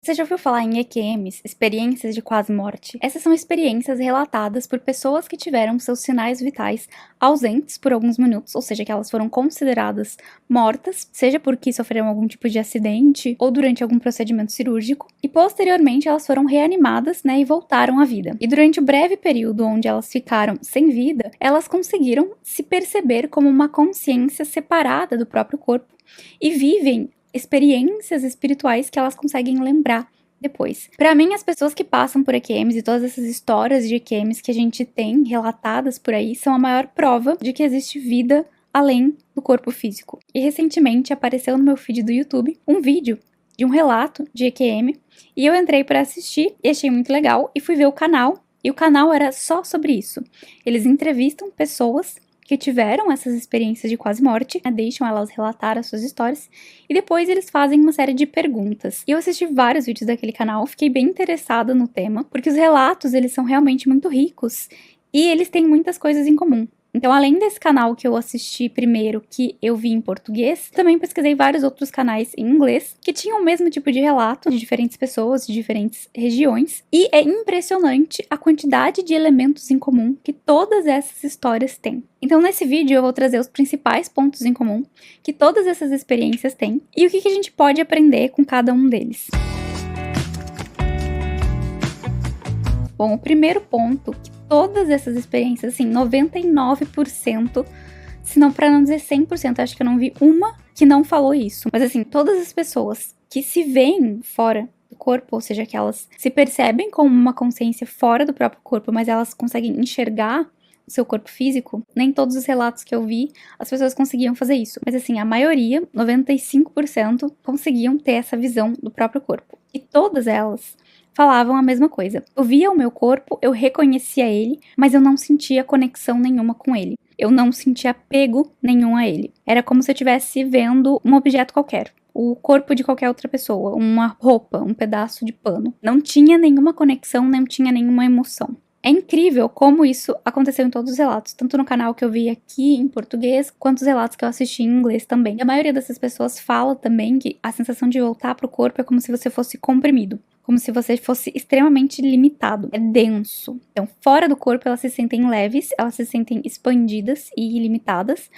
Você já ouviu falar em EQMs, experiências de quase morte? Essas são experiências relatadas por pessoas que tiveram seus sinais vitais ausentes por alguns minutos, ou seja, que elas foram consideradas mortas, seja porque sofreram algum tipo de acidente ou durante algum procedimento cirúrgico, e posteriormente elas foram reanimadas, e voltaram à vida. E durante o breve período onde elas ficaram sem vida, elas conseguiram se perceber como uma consciência separada do próprio corpo e vivem experiências espirituais que elas conseguem lembrar depois. Para mim, as pessoas que passam por EQMs e todas essas histórias de EQMs que a gente tem relatadas por aí são a maior prova de que existe vida além do corpo físico. E recentemente apareceu no meu feed do YouTube um vídeo de um relato de EQM e eu entrei para assistir e achei muito legal e fui ver o canal, e o canal era só sobre isso. Eles entrevistam pessoas que tiveram essas experiências de quase morte, deixam elas relatar as suas histórias, e depois eles fazem uma série de perguntas. E eu assisti vários vídeos daquele canal, fiquei bem interessada no tema, porque os relatos, eles são realmente muito ricos, e eles têm muitas coisas em comum. Então, além desse canal que eu assisti primeiro, que eu vi em português, também pesquisei vários outros canais em inglês, que tinham o mesmo tipo de relato, de diferentes pessoas, de diferentes regiões, e é impressionante a quantidade de elementos em comum que todas essas histórias têm. Então, nesse vídeo eu vou trazer os principais pontos em comum que todas essas experiências têm, e o que a gente pode aprender com cada um deles. Bom, o primeiro ponto, que todas essas experiências, assim, 99%, se não para não dizer 100%, acho que eu não vi uma que não falou isso. Mas assim, todas as pessoas que se veem fora do corpo, ou seja, que elas se percebem como uma consciência fora do próprio corpo, mas elas conseguem enxergar o seu corpo físico, nem todos os relatos que eu vi, as pessoas conseguiam fazer isso. Mas assim, a maioria, 95%, conseguiam ter essa visão do próprio corpo. E todas elas falavam a mesma coisa. Eu via o meu corpo, eu reconhecia ele, mas eu não sentia conexão nenhuma com ele. Eu não sentia apego nenhum a ele. Era como se eu estivesse vendo um objeto qualquer. O corpo de qualquer outra pessoa, uma roupa, um pedaço de pano. Não tinha nenhuma conexão, não tinha nenhuma emoção. É incrível como isso aconteceu em todos os relatos, tanto no canal que eu vi aqui em português, quanto os relatos que eu assisti em inglês também. E a maioria dessas pessoas fala também que a sensação de voltar pro corpo é como se você fosse comprimido, como se você fosse extremamente limitado, é denso. Então, fora do corpo elas se sentem leves, elas se sentem expandidas e ilimitadas,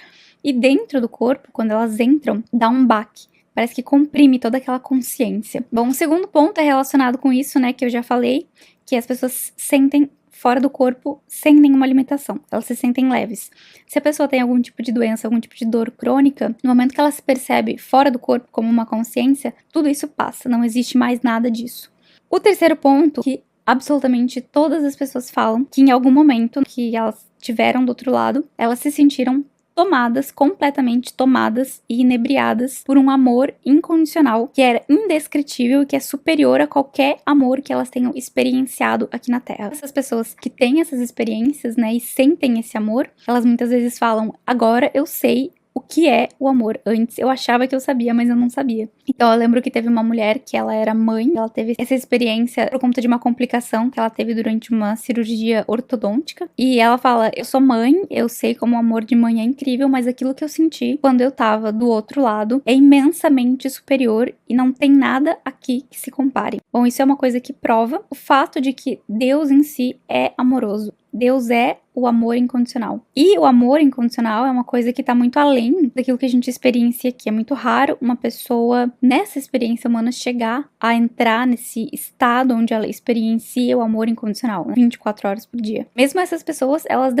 e dentro do corpo, quando elas entram, dá um baque. Parece que comprime toda aquela consciência. Bom, o segundo ponto é relacionado com isso, que eu já falei, que as pessoas sentem fora do corpo sem nenhuma limitação. Elas se sentem leves. Se a pessoa tem algum tipo de doença, algum tipo de dor crônica, no momento que ela se percebe fora do corpo como uma consciência, tudo isso passa, não existe mais nada disso. O terceiro ponto, que absolutamente todas as pessoas falam, que em algum momento que elas tiveram do outro lado, elas se sentiram tomadas, completamente tomadas e inebriadas por um amor incondicional que era indescritível e que é superior a qualquer amor que elas tenham experienciado aqui na Terra. Essas pessoas que têm essas experiências, e sentem esse amor, elas muitas vezes falam: agora eu sei o que é o amor. Antes eu achava que eu sabia, mas eu não sabia. Então eu lembro que teve uma mulher que ela era mãe, ela teve essa experiência por conta de uma complicação que ela teve durante uma cirurgia ortodôntica, e ela fala: eu sou mãe, eu sei como o amor de mãe é incrível, mas aquilo que eu senti quando eu tava do outro lado é imensamente superior e não tem nada aqui que se compare. Bom, isso é uma coisa que prova o fato de que Deus em si é amoroso. Deus é o amor incondicional. E o amor incondicional é uma coisa que tá muito além daquilo que a gente experiencia aqui. É muito raro uma pessoa, nessa experiência humana, chegar a entrar nesse estado onde ela experiencia o amor incondicional, 24 horas por dia. Mesmo essas pessoas, elas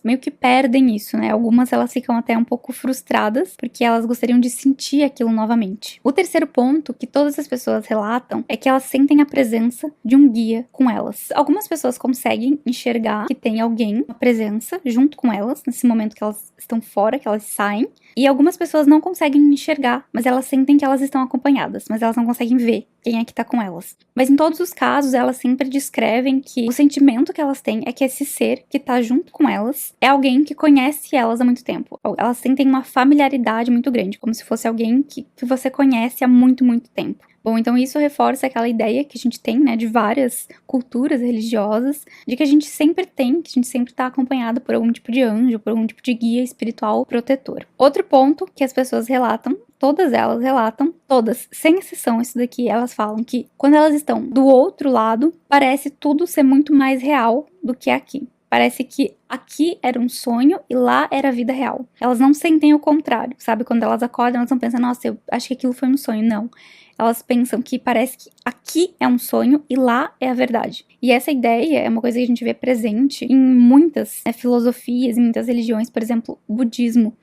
meio que perdem isso, Algumas, elas ficam até um pouco frustradas, porque elas gostariam de sentir aquilo novamente. O terceiro ponto que todas as pessoas relatam é que elas sentem a presença de um guia com elas. Algumas pessoas conseguem enxergar que tem alguém, uma presença, junto com elas, nesse momento que elas estão fora, que elas saem. E algumas pessoas não conseguem enxergar, mas elas sentem que elas estão acompanhadas, mas elas não conseguem ver quem é que tá com elas. Mas em todos os casos, elas sempre descrevem que o sentimento que elas têm é que esse ser que tá junto com elas é alguém que conhece elas há muito tempo. Elas sentem uma familiaridade muito grande, como se fosse alguém que você conhece há muito, muito tempo. Bom, então isso reforça aquela ideia que a gente tem, né, de várias culturas religiosas, de que a gente sempre tem, que a gente sempre tá acompanhado por algum tipo de anjo, por algum tipo de guia espiritual protetor. Outro ponto que as pessoas relatam, todas elas relatam, todas, sem exceção isso daqui, elas falam que quando elas estão do outro lado, parece tudo ser muito mais real do que aqui. Parece que aqui era um sonho e lá era a vida real. Elas não sentem o contrário, sabe? Quando elas acordam, elas não pensam, nossa, eu acho que aquilo foi um sonho. Não. Elas pensam que parece que aqui é um sonho e lá é a verdade. E essa ideia é uma coisa que a gente vê presente em muitas filosofias, em muitas religiões, por exemplo, o budismo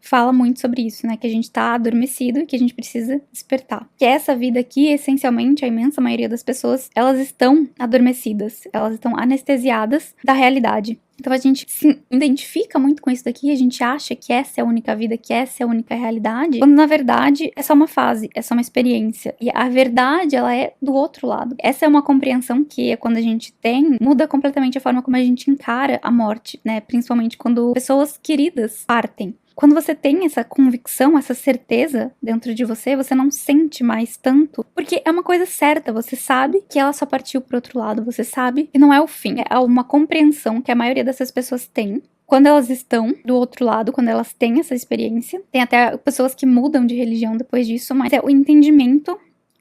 fala muito sobre isso, né? Que a gente tá adormecido e que a gente precisa despertar. Que essa vida aqui, essencialmente, a imensa maioria das pessoas, elas estão adormecidas, elas estão anestesiadas da realidade. Então a gente se identifica muito com isso daqui, a gente acha que essa é a única vida, que essa é a única realidade, quando na verdade é só uma fase, é só uma experiência. E a verdade, ela é do outro lado. Essa é uma compreensão que, quando a gente tem, muda completamente a forma como a gente encara a morte, né? Principalmente quando pessoas queridas partem. Quando você tem essa convicção, essa certeza dentro de você, você não sente mais tanto, porque é uma coisa certa, você sabe que ela só partiu pro outro lado, você sabe que não é o fim, é uma compreensão que a maioria dessas pessoas tem. Quando elas estão do outro lado, quando elas têm essa experiência, tem até pessoas que mudam de religião depois disso, mas é o entendimento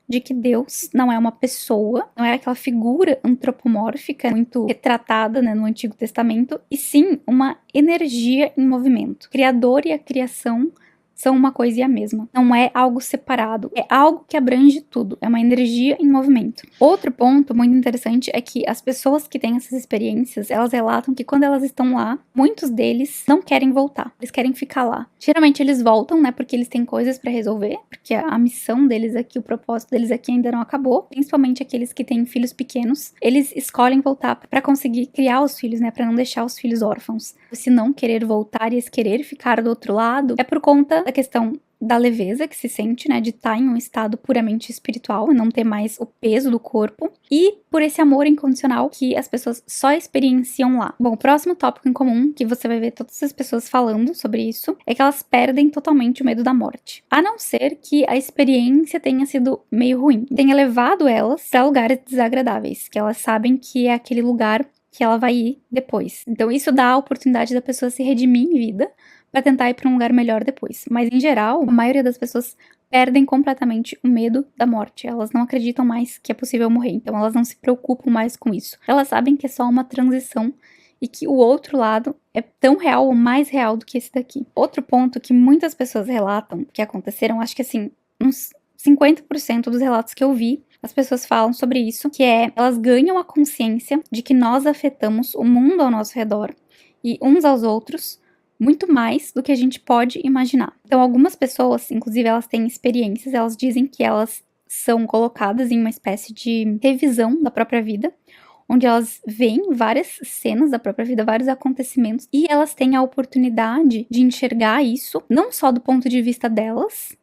de que Deus não é uma pessoa, não é aquela figura antropomórfica muito retratada, né, no Antigo Testamento, e sim uma energia em movimento. O Criador e a criação são uma coisa e a mesma. Não é algo separado, é algo que abrange tudo, é uma energia em movimento. Outro ponto muito interessante é que as pessoas que têm essas experiências, elas relatam que quando elas estão lá, muitos deles não querem voltar, eles querem ficar lá. Geralmente eles voltam, né, porque eles têm coisas pra resolver, porque a missão deles aqui, o propósito deles aqui ainda não acabou, principalmente aqueles que têm filhos pequenos, eles escolhem voltar pra conseguir criar os filhos, né, pra não deixar os filhos órfãos. Se não querer voltar e eles querer ficar do outro lado, é por conta da questão da leveza que se sente, né, de estar em um estado puramente espiritual e não ter mais o peso do corpo, e por esse amor incondicional que as pessoas só experienciam lá. Bom, o próximo tópico em comum, que você vai ver todas as pessoas falando sobre isso, é que elas perdem totalmente o medo da morte. A não ser que a experiência tenha sido meio ruim, tenha levado elas para lugares desagradáveis, que elas sabem que é aquele lugar que ela vai ir depois. Então isso dá a oportunidade da pessoa se redimir em vida para tentar ir para um lugar melhor depois. Mas em geral, a maioria das pessoas perdem completamente o medo da morte. Elas não acreditam mais que é possível morrer, então elas não se preocupam mais com isso. Elas sabem que é só uma transição e que o outro lado é tão real ou mais real do que esse daqui. Outro ponto que muitas pessoas relatam que aconteceram, acho que assim, uns 50% dos relatos que eu vi, as pessoas falam sobre isso, que elas ganham a consciência de que nós afetamos o mundo ao nosso redor e uns aos outros muito mais do que a gente pode imaginar. Então, algumas pessoas, inclusive, elas têm experiências, elas dizem que elas são colocadas em uma espécie de revisão da própria vida, onde elas veem várias cenas da própria vida, vários acontecimentos, e elas têm a oportunidade de enxergar isso, não só do ponto de vista delas,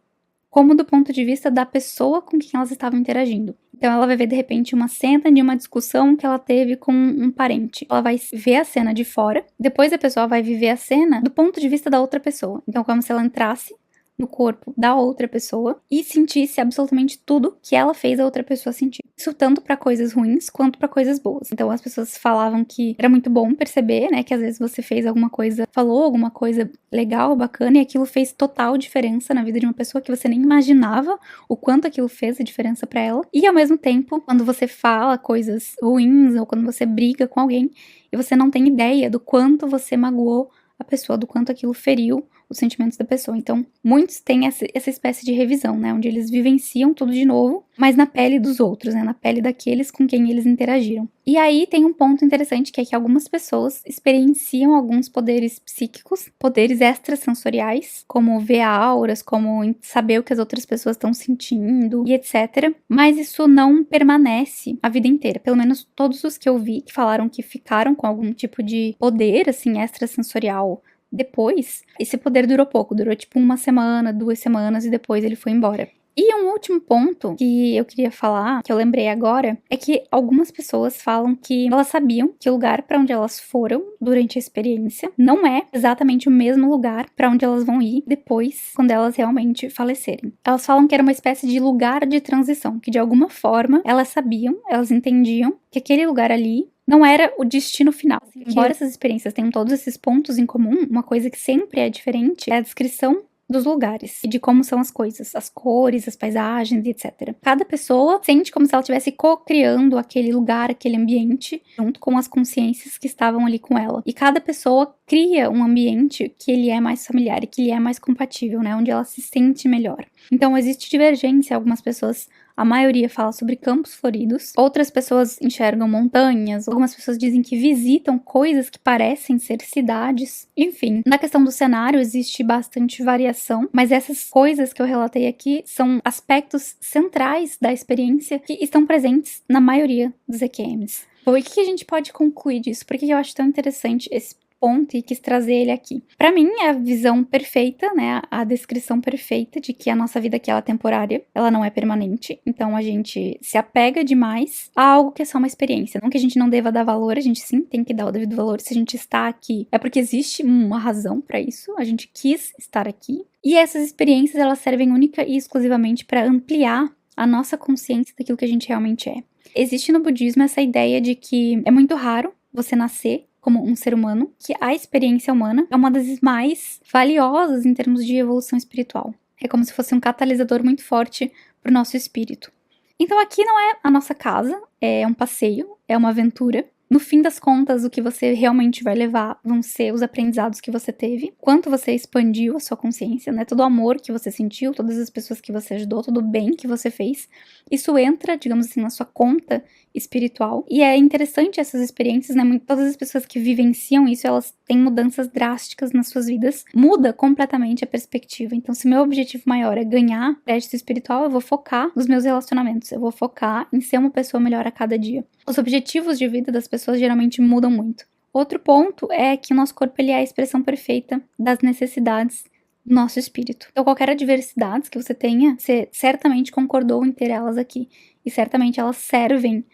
como do ponto de vista da pessoa com quem elas estavam interagindo. Então ela vai ver de repente uma cena de uma discussão que ela teve com um parente. Ela vai ver a cena de fora, depois a pessoa vai viver a cena do ponto de vista da outra pessoa. Então como se ela entrasse no corpo da outra pessoa e sentisse absolutamente tudo que ela fez a outra pessoa sentir. Isso tanto para coisas ruins quanto para coisas boas. Então as pessoas falavam que era muito bom perceber, né, que às vezes você fez alguma coisa, falou alguma coisa legal, bacana, e aquilo fez total diferença na vida de uma pessoa que você nem imaginava o quanto aquilo fez a diferença para ela. E ao mesmo tempo, quando você fala coisas ruins ou quando você briga com alguém e você não tem ideia do quanto você magoou a pessoa, do quanto aquilo feriu os sentimentos da pessoa. Então, muitos têm essa espécie de revisão, né? Onde eles vivenciam tudo de novo, mas na pele dos outros, né? Na pele daqueles com quem eles interagiram. E aí tem um ponto interessante que é que algumas pessoas experienciam alguns poderes psíquicos, poderes extrasensoriais, como ver auras, como saber o que as outras pessoas estão sentindo e etc. Mas isso não permanece a vida inteira. Pelo menos todos os que eu vi que falaram que ficaram com algum tipo de poder, assim, extrasensorial depois, esse poder durou pouco, durou tipo 1 semana, 2 semanas e depois ele foi embora. E um último ponto que eu queria falar, que eu lembrei agora, é que algumas pessoas falam que elas sabiam que o lugar para onde elas foram durante a experiência não é exatamente o mesmo lugar para onde elas vão ir depois, quando elas realmente falecerem. Elas falam que era uma espécie de lugar de transição, que de alguma forma elas sabiam, elas entendiam que aquele lugar ali não era o destino final. Embora essas experiências tenham todos esses pontos em comum, uma coisa que sempre é diferente é a descrição dos lugares e de como são as coisas, as cores, as paisagens, etc. Cada pessoa sente como se ela estivesse co-criando aquele lugar, aquele ambiente, junto com as consciências que estavam ali com ela. E cada pessoa cria um ambiente que ele é mais familiar e que ele é mais compatível, né? Onde ela se sente melhor. Então existe divergência, algumas pessoas... A maioria fala sobre campos floridos, outras pessoas enxergam montanhas, algumas pessoas dizem que visitam coisas que parecem ser cidades. Enfim, na questão do cenário existe bastante variação, mas essas coisas que eu relatei aqui são aspectos centrais da experiência que estão presentes na maioria dos EQMs. Bom, e o que a gente pode concluir disso? Por que eu acho tão interessante esse ponto e quis trazer ele aqui? Pra mim, é a visão perfeita, né? A descrição perfeita de que a nossa vida aqui ela é temporária, ela não é permanente. Então a gente se apega demais a algo que é só uma experiência. Não que a gente não deva dar valor, a gente sim tem que dar o devido valor. Se a gente está aqui, é porque existe uma razão pra isso. A gente quis estar aqui. E essas experiências, elas servem única e exclusivamente para ampliar a nossa consciência daquilo que a gente realmente é. Existe no budismo essa ideia de que é muito raro você nascer como um ser humano, que a experiência humana é uma das mais valiosas em termos de evolução espiritual. É como se fosse um catalisador muito forte para o nosso espírito. Então aqui não é a nossa casa, é um passeio, é uma aventura. No fim das contas, o que você realmente vai levar vão ser os aprendizados que você teve, quanto você expandiu a sua consciência, né? Todo o amor que você sentiu, todas as pessoas que você ajudou, todo o bem que você fez. Isso entra, digamos assim, na sua conta espiritual. E é interessante essas experiências, né? Todas as pessoas que vivenciam isso, elas têm mudanças drásticas nas suas vidas. Muda completamente a perspectiva. Então, se meu objetivo maior é ganhar crédito espiritual, eu vou focar nos meus relacionamentos. Eu vou focar em ser uma pessoa melhor a cada dia. Os objetivos de vida das pessoas geralmente mudam muito. Outro ponto é que o nosso corpo ele é a expressão perfeita das necessidades do nosso espírito. Então, qualquer adversidade que você tenha, você certamente concordou em ter elas aqui. E certamente elas servem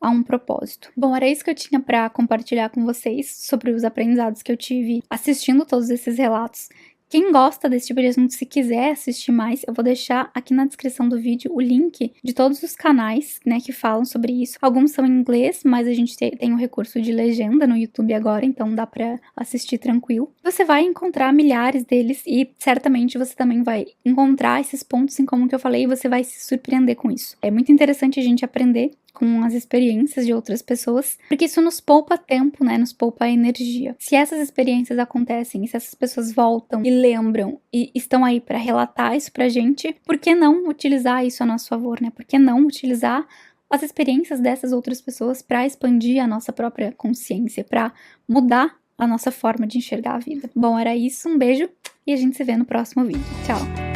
a um propósito. Bom, era isso que eu tinha para compartilhar com vocês sobre os aprendizados que eu tive assistindo todos esses relatos. Quem gosta desse tipo de assunto, se quiser assistir mais, eu vou deixar aqui na descrição do vídeo o link de todos os canais, né, que falam sobre isso. Alguns são em inglês, mas a gente tem o recurso de legenda no YouTube agora, então dá pra assistir tranquilo. Você vai encontrar milhares deles e certamente você também vai encontrar esses pontos em comum que eu falei e você vai se surpreender com isso. É muito interessante a gente aprender com as experiências de outras pessoas, porque isso nos poupa tempo, né, nos poupa energia. Se essas experiências acontecem, se essas pessoas voltam e lembram e estão aí para relatar isso pra gente, por que não utilizar isso a nosso favor, né? Por que não utilizar as experiências dessas outras pessoas para expandir a nossa própria consciência, para mudar a nossa forma de enxergar a vida? Bom, era isso, um beijo e a gente se vê no próximo vídeo. Tchau!